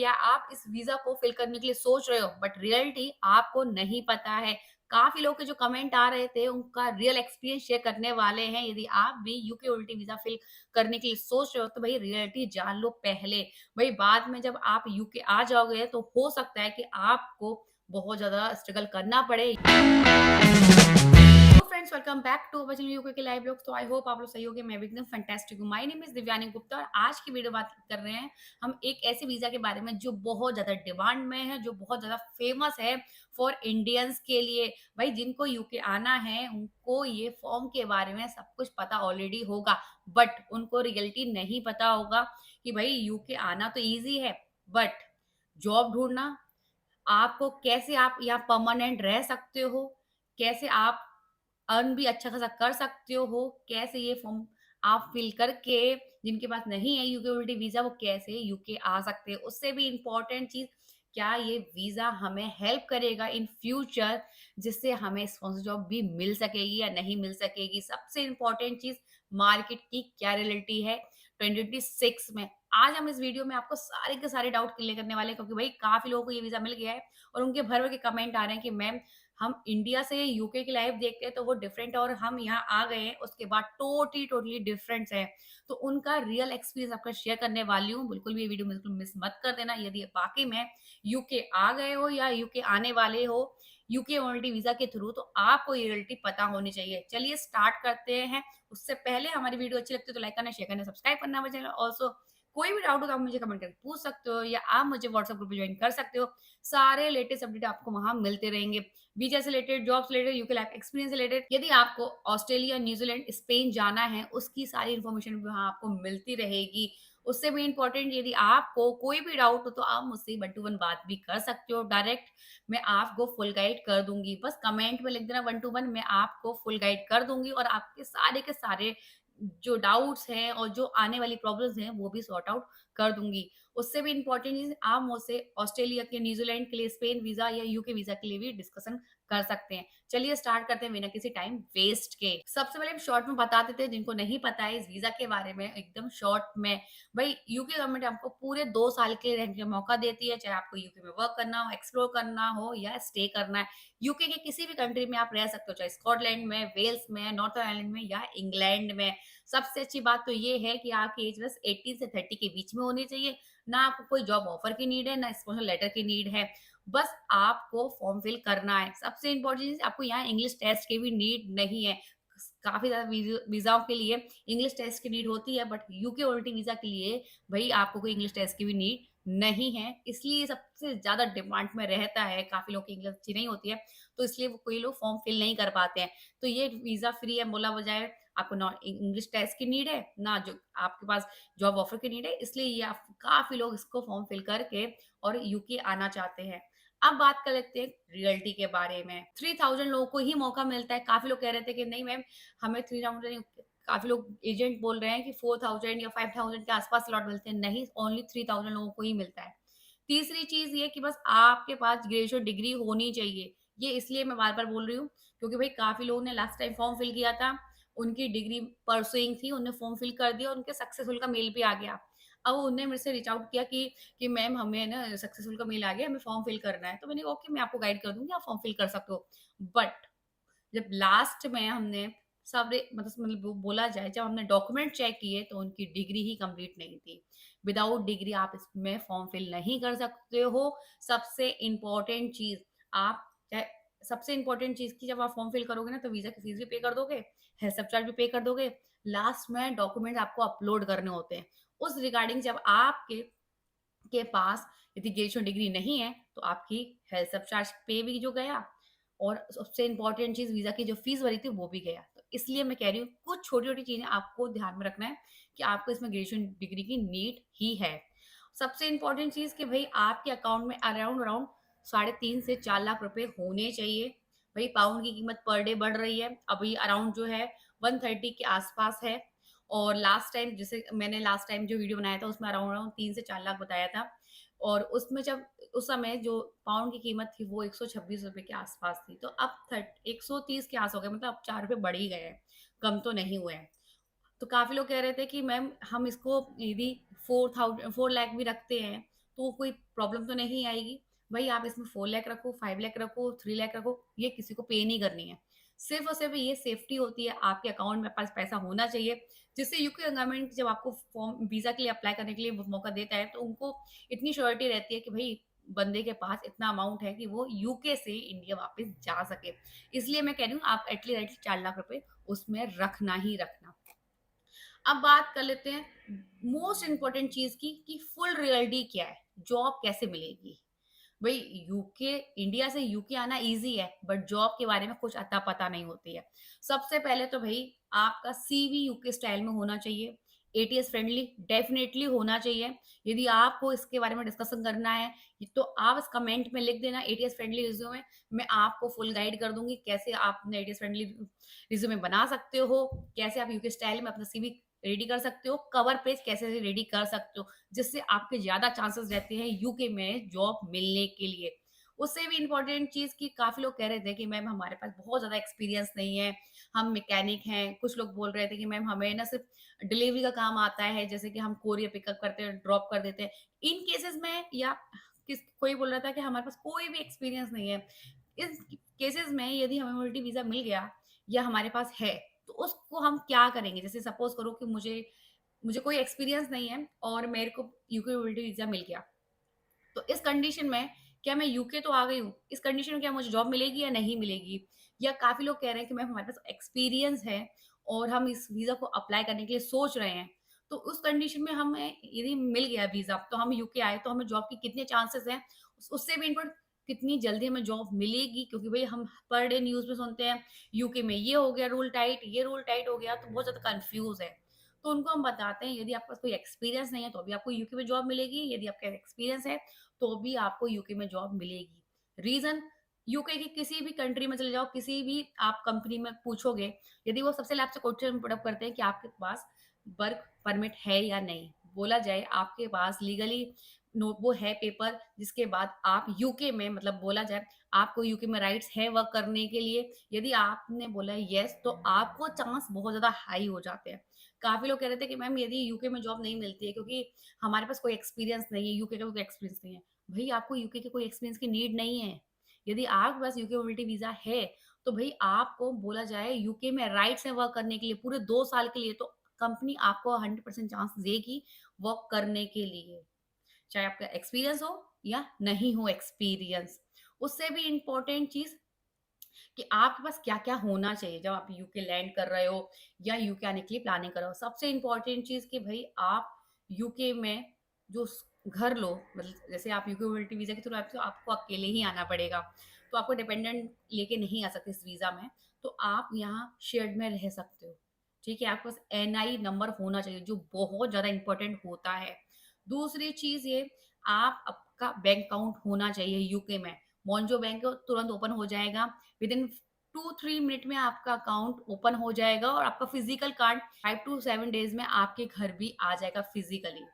या आप इस वीज़ा को फिल करने के लिए सोच रहे हो बट रियलिटी आपको नहीं पता है। काफ़ी लोग के जो कमेंट आ रहे थे उनका रियल एक्सपीरियंस शेयर करने वाले हैं। यदि आप भी यूके ओल्टी वीज़ा फिल करने के लिए सोच रहे हो तो भई रियलिटी जान लो पहले। भई बाद में जब आप यूके आ जाओगे तो हो सकता है कि आपको बहुत ज़्यादा स्ट्रगल करना पड़े। Hello friends, welcome back to our channel UK के लाइव ब्लॉग्स। तो आई होप आप लोग सही होंगे। मैं भी एकदम फैंटास्टिक हूँ। My name is Divyani Gupta और आज की वीडियो बात कर रहे हैं हम एक ऐसे वीजा के बारे में जो बहुत ज्यादा डिमांड में है, जो बहुत ज्यादा फेमस है फॉर इंडियंस के लिए। भाई जिनको यूके आना है उनको ये फॉर्म के बारे में सब कुछ पता ऑलरेडी होगा, बट उनको रियलिटी नहीं पता होगा कि भाई यूके आना तो ईजी है, बट जॉब ढूंढना, आपको कैसे आप यहाँ परमानेंट रह सकते हो, कैसे आप अर्न भी अच्छा खासा कर सकते हो, कैसे ये फॉर्म आप फिल करके जिनके पास नहीं है यूके विजिटिंग वीज़ा वो कैसे यूके आ सकते हैं। उससे भी इम्पोर्टेंट चीज़, क्या ये वीज़ा हमें हेल्प करेगा इन फ्यूचर जिससे हमें स्पॉन्सर जॉब भी मिल सकेगी या नहीं मिल सकेगी। सबसे इम्पोर्टेंट चीज़, मार्केट की क्या रियलिटी है 2026 में। आज हम इस वीडियो में आपको सारे के सारे डाउट क्लियर करने वाले हैं क्योंकि भाई काफ़ी लोगों को ये वीज़ा मिल गया है और उनके भर-भर के कमेंट आ रहे हैं कि मैम हम इंडिया से यूके की लाइफ देखते हैं तो वो डिफरेंट है और हम यहाँ आ गए हैं उसके बाद टोटली टोटली डिफरेंट है। तो उनका रियल एक्सपीरियंस आपका शेयर करने वाली हूँ। बिल्कुल भी ये वीडियो बिल्कुल मिस मत कर देना। यदि वाकई में यूके आ गए हो या यूके आने वाले हो यूके ओनली वीजा के थ्रू, तो आपको ये रियलिटी पता होनी चाहिए। चलिए स्टार्ट करते हैं। उससे पहले हमारी वीडियो अच्छी लगती है तो लाइक करना, शेयर करना, सब्सक्राइब करना हमारे चैनल। ऑल्सो कोई भी डाउट हो तो आप मुझे कमेंट करके पूछ सकते हो या आप मुझे व्हाट्सएप ग्रुप में ज्वाइन कर सकते हो। सारे लेटेस्ट अपडेट आपको वहां मिलते रहेंगे, वीजा से रिलेटेड, जॉब से रिलेटेड, यूके लाइफ एक्सपीरियंस से रिलेटेड। यदि आपको ऑस्ट्रेलिया, न्यूजीलैंड, स्पेन जाना है उसकी सारी इन्फॉर्मेशन वहां आपको मिलती रहेगी। उससे भी इंपॉर्टेंट, यदि आपको कोई भी डाउट हो तो आप मुझसे 1 to 1 बात भी कर सकते हो डायरेक्ट। मैं आपको फुल गाइड कर दूंगी। बस कमेंट में लिख देना 1 to 1, मैं आपको फुल गाइड कर दूंगी और आपके सारे के सारे जो डाउट्स हैं और जो आने वाली प्रॉब्लम्स हैं वो भी सॉर्ट आउट कर दूंगी। उससे भी इंपॉर्टेंट चीज, आप मुझसे ऑस्ट्रेलिया के, न्यूजीलैंड के लिए स्पेन वीजा या यूके वीजा के लिए भी डिस्कशन कर सकते हैं। चलिए स्टार्ट करते हैं बिना किसी टाइम वेस्ट के। सबसे पहले हम शॉर्ट में बता देते हैं जिनको नहीं पता है इस वीजा के बारे में, एकदम शॉर्ट में। भाई यूके गवर्नमेंट आपको पूरे 2 साल के रहने का मौका देती है, चाहे आपको यूके में वर्क करना हो, एक्सप्लोर करना हो या स्टे करना है। यूके के किसी भी कंट्री में आप रह सकते हो, चाहे स्कॉटलैंड में, वेल्स में, नॉर्थन आयरलैंड में या इंग्लैंड में। सबसे अच्छी बात तो ये है कि आपकी एज बस 18 से 30 के बीच में होनी चाहिए। ना आपको कोई जॉब ऑफर की नीड है, ना स्पॉन्सर लेटर की नीड है। बस आपको फॉर्म फिल करना है। सबसे इंपॉर्टेंट चीज़, आपको यहाँ इंग्लिश टेस्ट की भी नीड नहीं है। काफ़ी ज़्यादा वीज़ाओं के लिए इंग्लिश टेस्ट की नीड होती है, बट यूके ओल्टी वीज़ा के लिए भई आपको कोई इंग्लिश टेस्ट की भी नीड नहीं है। इसलिए सबसे ज़्यादा डिमांड में रहता है। काफ़ी लोगों की इंग्लिश अच्छी नहीं होती है, तो इसलिए वो कोई लोग फॉर्म फिल नहीं कर पाते हैं। तो ये वीज़ा फ्री है बोला बजाय, आपको ना इंग्लिश टेस्ट की नीड है, ना जो आपके पास जॉब ऑफर की नीड है। इसलिए ये आप काफ़ी लोग इसको फॉर्म फिल करके और यूके आना चाहते हैं। अब बात कर लेते हैं रियलिटी के बारे में। 3000 लोगों को ही मौका मिलता है। काफ़ी लोग कह रहे थे कि नहीं मैम हमें 3000, काफ़ी लोग एजेंट बोल रहे हैं कि 4000 या 5000 के आस-पास स्लॉट मिलते हैं। नहीं, ओनली 3000 लोगों को ही मिलता है। तीसरी चीज़ ये कि बस आपके पास ग्रेजुएट डिग्री होनी चाहिए। ये इसलिए मैं बार-बार बोल रही हूँ क्योंकि भई काफ़ी लोगों ने लास्ट टाइम फॉर्म फिल किया था, उनकी डिग्री परसुइंग थी, उन्होंने फॉर्म फिल कर दिया और उनके सक्सेसफुल का मेल भी आ गया। अब उन्होंने मेरे से रीच आउट किया कि मैम हमें ना सक्सेसफुल का मेल आ गया, हमें फॉर्म फिल करना है। तो मैंने कहा ओके, मैं आपको गाइड कर दूँगी, आप फॉर्म फिल कर सकते हो। बट जब लास्ट में हमने सारे मतलब बोला जाए, जब हमने डॉक्यूमेंट चेक किए तो उनकी डिग्री ही कंप्लीट नहीं थी। विदाउट डिग्री आप इसमें फॉर्म फिल नहीं कर सकते हो। सबसे इम्पोर्टेंट चीज़, आप चाहे सबसे इम्पोर्टेंट चीज़ कि जब आप फॉर्म फिल करोगे ना तो वीज़ा की फीस भी पे कर दोगे, हेल्थ सब चार्ज भी पे कर दोगे। लास्ट में डॉक्यूमेंट आपको अपलोड करने होते हैं। उस रिगार्डिंग जब आपके के पास यदि ग्रेजुएशन डिग्री नहीं है तो आपकी हेल्थ सब चार्ज पे भी जो गया और सबसे इम्पोर्टेंट चीज़ वीज़ा की जो फीस भरी थी वो भी गया। तो इसलिए मैं कह रही हूँ कुछ छोटी-छोटी चीज़ें आपको ध्यान में रखना है कि आपको इसमें ग्रेजुएशन डिग्री की नीड ही है। सबसे इम्पोर्टेंट चीज़ कि भई आपके अकाउंट में अराउंड अराउंड साढ़े 3 से 4 लाख रुपए होने चाहिए। भई पाउंड की कीमत पर डे बढ़ रही है। अभी अराउंड जो है 130 के आस-पास है और लास्ट टाइम जैसे मैंने लास्ट टाइम जो वीडियो बनाया था उसमें अराउंड अराउंड 3 से 4 लाख बताया था और उसमें जब उस समय जो पाउंड की कीमत थी वो ₹126 के आस-पास थी। तो अब 130 के आस हो गए, मतलब अब ₹4 बढ़ ही गए हैं, कम तो नहीं हुए हैं। तो काफ़ी लोग कह रहे थे कि मैम हम इसको यदि 4 लाख भी रखते हैं तो कोई प्रॉब्लम तो नहीं आएगी। भई आप इसमें 4 लाख रखो, 5 लाख रखो, 3 लाख रखो, ये किसी को पे नहीं करनी है। सिर्फ़ और सिर्फ़ ये सेफ्टी होती है, आपके अकाउंट में पास पैसा होना चाहिए, जिससे यूके गवर्नमेंट जब आपको फ़ॉर्म वीज़ा के लिए अप्लाई करने के लिए मौका देता है, तो उनको इतनी श्योरिटी रहती है कि भई बंदे के पास इतना अमाउंट है कि वो यूके से इंडिया वापस जा सके। इसलिए मैं कह रही हूँ आप एटलीस्ट 4 लाख रुपए उसमें रखना ही रखना। अब बात कर लेते हैं मोस्ट इम्पोर्टेंट चीज़ की कि फुल रियलिटी क्या है? जॉब कैसे मिलेगी? भई यूके इंडिया से यूके आना ईज़ी है, बट जॉब के बारे में कुछ अता-पता नहीं होती है। सबसे पहले तो भई आपका सीवी यूके स्टाइल में होना चाहिए, एटीएस फ्रेंडली डेफ़िनेटली होना चाहिए। यदि आपको इसके बारे में डिस्कशन करना है, तो आप इस कमेंट में लिख देना एटीएस फ्रेंडली रिज़्यूमे, मैं आपको फुल गाइड कर दूँगी कैसे आप अपना एटीएस फ्रेंडली रिज़्यूमे बना सकते हो, कैसे आप यूके स्टाइल में अपना सीवी रेडी कर सकते हो, कवर पेज कैसे रेडी कर सकते हो। जिससे आपके ज़्यादा चांसेस रहते हैं यूके में जॉब मिलने के लिए। उससे भी इम्पोर्टेंट चीज़ कि काफ़ी लोग कह रहे थे कि मैम हमारे पास बहुत ज़्यादा एक्सपीरियंस नहीं है, हम मैकेनिक हैं। कुछ लोग बोल रहे थे कि मैम हमें ना सिर्फ़ डिलीवरी का काम आता है, जैसे कि हम कोरियर पिकअप करते हैं, ड्रॉप कर देते हैं। इन केसेज़ में या कोई बोल रहा था कि हमारे पास कोई भी एक्सपीरियंस नहीं है। इस केसेज़ में यदि हमें मोबिलिटी वीज़ा मिल गया या हमारे पास है, तो उसको हम क्या करेंगे? जैसे सपोज़ करो कि मुझे मुझे कोई एक्सपीरियंस नहीं है और मेरे को यूके मोबिलिटी वीज़ा मिल गया। तो इस कंडीशन में क्या मैं यूके तो आ गई हूँ, इस कंडीशन में क्या मुझे जॉब मिलेगी या नहीं मिलेगी? या काफ़ी लोग कह रहे हैं कि मैम हमारे पास एक्सपीरियंस है और हम इस वीज़ा को अप्लाई करने के लिए सोच रहे हैं। तो उस कंडीशन में हमें यदि मिल गया वीज़ा तो हम यूके आए तो हमें जॉब के कितने चांसेस हैं? उससे भी इम्पोर्टेंट कितनी जल्दी हमें जॉब मिलेगी? क्योंकि भई हम पर डे न्यूज़ में सुनते हैं यूके में ये हो गया रूल टाइट, ये रूल टाइट हो गया तो बहुत ज़्यादा कन्फ्यूज़ है। तो उनको हम बताते हैं यदि आपके पास कोई एक्सपीरियंस नहीं है तो भी आपको यूके में जॉब मिलेगी, यदि आपका एक्सपीरियंस है तो भी आपको यूके में जॉब मिलेगी। रीज़न यूके की किसी भी कंट्री में चले जाओ, किसी भी आप कंपनी में पूछोगे, यदि वो सबसे पहले आपसे क्वेश्चन पुट अप करते हैं कि आपके पास वर्क परमिट है या नहीं? बोला जाए आपके पास लीगली नो वो है पेपर जिसके बाद आप यूके में मतलब बोला जाए आपको यूके में राइट्स है वर्क करने के लिए। यदि आपने बोला येस तो आपको चांस बहुत ज़्यादा हाई हो जाते हैं। काफ़ी लोग कह रहे थे कि मैम यदि यूके में जॉब नहीं मिलती है क्योंकि हमारे पास कोई एक्सपीरियंस नहीं है, यूके का कोई एक्सपीरियंस नहीं है। भई आपको यूके के कोई एक्सपीरियंस की नीड नहीं है। यदि आपके पास यूके मोबिलिटी वीज़ा है, तो भई आपको बोला जाए यूके में राइट्स है वर्क करने के लिए पूरे 2 साल के लिए, तो कंपनी आपको 100% चांस देगी वर्क करने के लिए। चाहे आपका एक्सपीरियंस हो या नहीं हो एक्सपीरियंस। उससे भी इम्पोर्टेंट चीज़ कि आपके पास क्या-क्या होना चाहिए जब आप यूके लैंड कर रहे हो या यूके आने के लिए प्लानिंग कर रहे हो। सबसे इम्पोर्टेंट चीज़ कि भई आप यूके में जो स घर लो मतलब जैसे आप यूके मोबिलिटी वीज़ा के थ्रू आए तो आपको अकेले ही आना पड़ेगा। तो आपको डिपेंडेंट लेके नहीं आ सकते इस वीज़ा में। तो आप यहाँ शेयर्ड में रह सकते हो। ठीक है? आपके पास एनआई नंबर होना चाहिए जो बहुत ज़्यादा इम्पोर्टेंट होता है। दूसरी चीज़ ये आप आपका बैंक अकाउंट होना चाहिए यूके में। मोन्जो बैंक तुरंत ओपन हो जाएगा। विदिन 2-3 मिनट में आपका अकाउंट ओपन हो जाएगा और आपका फिजिकल कार्ड 5 टू 7 डेज़ में आपके घर भी आ जाएगा फिजिकली।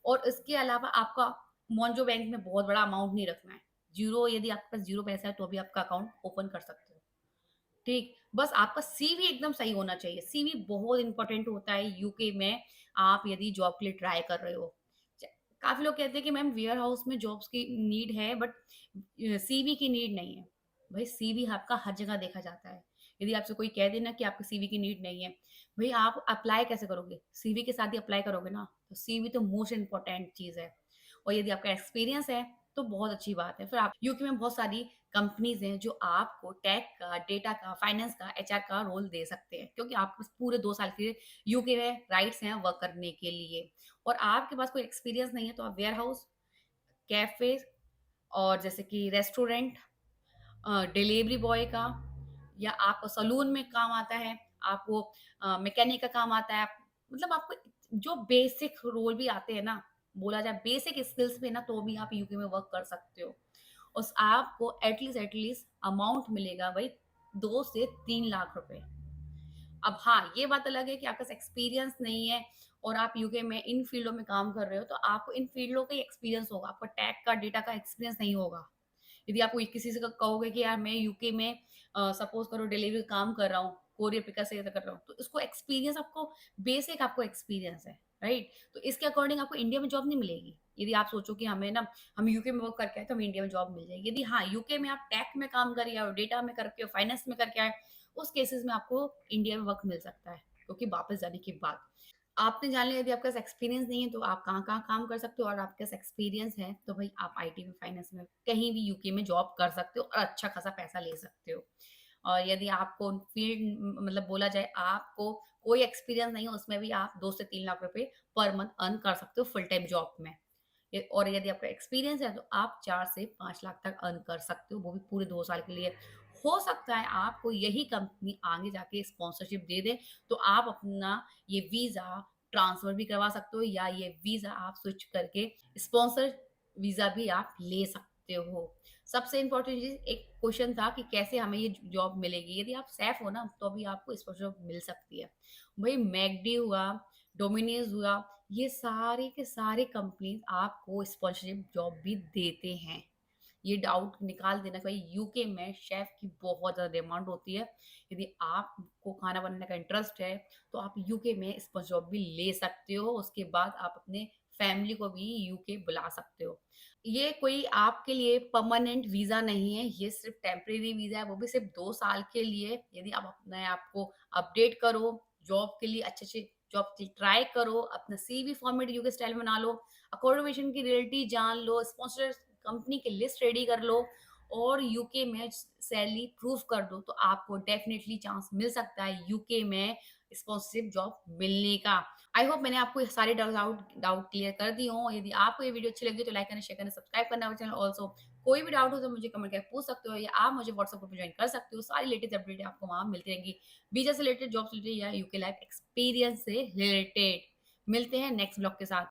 और इसके अलावा आपका मोन्जो बैंक में बहुत बड़ा अमाउंट नहीं रखना है। ज़ीरो यदि आपके पास ज़ीरो पैसा है तो भी आपका अकाउंट ओपन कर सकते हो। ठीक, बस आपका सीवी एकदम सही होना चाहिए। सीवी बहुत इम्पोर्टेंट होता है यूके में आप यदि जॉब के लिए ट्राई कर रहे हो। च काफ़ी लोग कहते हैं कि मैम वेयर हाउस में जॉब्स की नीड है बट सीवी की नीड नहीं है। भई सीवी आपका हर जगह देखा जाता है। यदि आपसे कोई कह दे ना कि आपको सीवी की नीड नहीं है, भई आप अप्लाई कैसे करोगे? सीवी के साथ ही अप्लाई करोगे ना, तो सीवी तो मोस्ट इम्पोर्टेंट चीज़ है। और यदि आपका एक्सपीरियंस है, तो बहुत अच्छी बात है। फिर आप यूके में बहुत सारी कंपनीज़ हैं जो आपको टेक का, डेटा का, फाइनेंस का, एचआर का रोल दे सकते हैं क्योंकि आपके पास पूरे 2 साल के लिए यूके में राइट्स हैं वर्क करने के लिए। और आपके पास कोई एक्सपीरियंस नहीं है तो आप वेयरहाउस, कैफ़े और जैसे कि रेस्टोरेंट डिलीवरी बॉय का या आपको सलून में काम आता है, आपको मैकेनिक का काम आता है, मतलब आपको जो बेसिक रोल भी आते हैं ना, बोला जाए बेसिक स्किल्स पे ना तो भी आप यूके में वर्क कर सकते हो। उस आपको एटलीस्ट अमाउंट मिलेगा भाई 2 से 3 लाख रुपए। अब हाँ, ये बात अलग है कि आपके पास एक्सपीरियंस नहीं है और आप यूके में इन फ़ील्डों में काम कर रहे हो, तो आपको इन फ़ील्डों का ही एक्सपीरियंस होगा, आपको टेक का, डेटा का एक्सपीरियंस नहीं होगा। यदि आप कोई किसी से कहोगे कि यार मैं यूके में सपोज़ करो डिलीवरी का काम कर रहा हूँ, कोरियर पिकर से कर रहा हूँ, तो इसको एक्सपीरियंस आपको बेसिक आपको एक्सपीरियंस है, राइट? तो इसके अकॉर्डिंग आपको इंडिया में जॉब नहीं मिलेगी। यदि आप सोचो कि हमें ना हम यूके में वर्क करके आए तो हमें इंडिया में जॉब मिल जाएगी। यदि हाँ, यूके में आप टेक में काम कर आए हो, डेटा में करके हो, फाइनेंस में करके आए, उस केसेस में आपको इंडिया में वर्क मिल सकता है, क्योंकि वापस जाने के बाद। आपने जान लिया यदि आपके पास एक्सपीरियंस नहीं है तो आप कहाँ-कहाँ काम कर सकते हो और आपके पास एक्सपीरियंस है तो भई आप आईटी में, फाइनेंस में, कहीं भी यूके में जॉब कर सकते हो और अच्छा खासा पैसा ले सकते हो। और यदि आपको फील्ड मतलब बोला जाए आपको कोई एक्सपीरियंस नहीं है उसमें भी आप 2 से 3 लाख रुपए पर मंथ अर्न कर सकते हो फुल टाइम जॉब में। और यदि आपका एक्सपीरियंस है तो आप 4 से 5 लाख तक अर्न कर सकते हो, वो भी पूरे 2 साल के लिए। हो सकता है आपको यही कंपनी आगे जाके स्पॉन्सरशिप दे दे, तो आप अपना ये वीज़ा ट्रांसफर भी करवा सकते हो या ये वीज़ा आप स्विच करके स्पॉन्सर वीज़ा भी आप ले सकते हो। सबसे इम्पोर्टेंट चीज़ एक क्वेश्चन था कि कैसे हमें ये जॉब मिलेगी? यदि आप सेफ हो ना, तो भी आपको स्पॉन्सरशिप मिल सकती है। भई मैकडी हुआ, डोमिनोज़ हुआ, ये सारे के सारे कंपनीज़ आपको स्पॉन्सरशिप जॉब भी देते हैं। ये डाउट निकाल देना कि भाई यूके में शेफ़ की बहुत ज़्यादा डिमांड होती है। यदि आपको खाना बनाने का इंटरेस्ट है, तो आप यूके में स्पॉन्सर जॉब भी ले सकते हो। उसके बाद आप अपने फैमिली को भी यूके बुला सकते हो। ये कोई आपके लिए परमानेंट वीज़ा नहीं है, ये सिर्फ़ टेम्परेरी वीज़ा है, वो भी सिर्फ़ 2 साल के लिए। यदि आप अपने आप को अपडेट करो, जॉब के लिए अच्छे-अच्छे जॉब की ट्राई करो, अपना सीवी फॉर्मेट यूके स्टाइल में बना लो, अकोमोडेशन की रियलिटी जान लो, स्पॉन्सर कंपनी की लिस्ट रेडी कर लो और यूके में सैलरी प्रूव कर दो, तो आपको डेफ़िनिटली चांस मिल सकता है यूके में स्पॉन्सरशिप जॉब मिलने का। आई होप मैंने आपको ये सारे डाउट क्लियर कर दिए हों। यदि आपको ये वीडियो अच्छी लगी तो लाइक करना, शेयर करना, सब्सक्राइब करना हमारे चैनल ऑल्सो। कोई भी डाउट हो तो मुझे कमेंट करके पूछ सकते हो या आप मुझे व्हाट्सएप ग्रुप में जॉइन कर सकते हो। सारी लेटेस्ट अपडेट आपको वहाँ मिलती रहेंगी। वीज़ा से रिलेटेड, जॉब से रिलेटेड या यूके लाइफ एक्सपीरियंस से रिलेटेड। मिलते हैं नेक्स्ट ब्लॉग के साथ।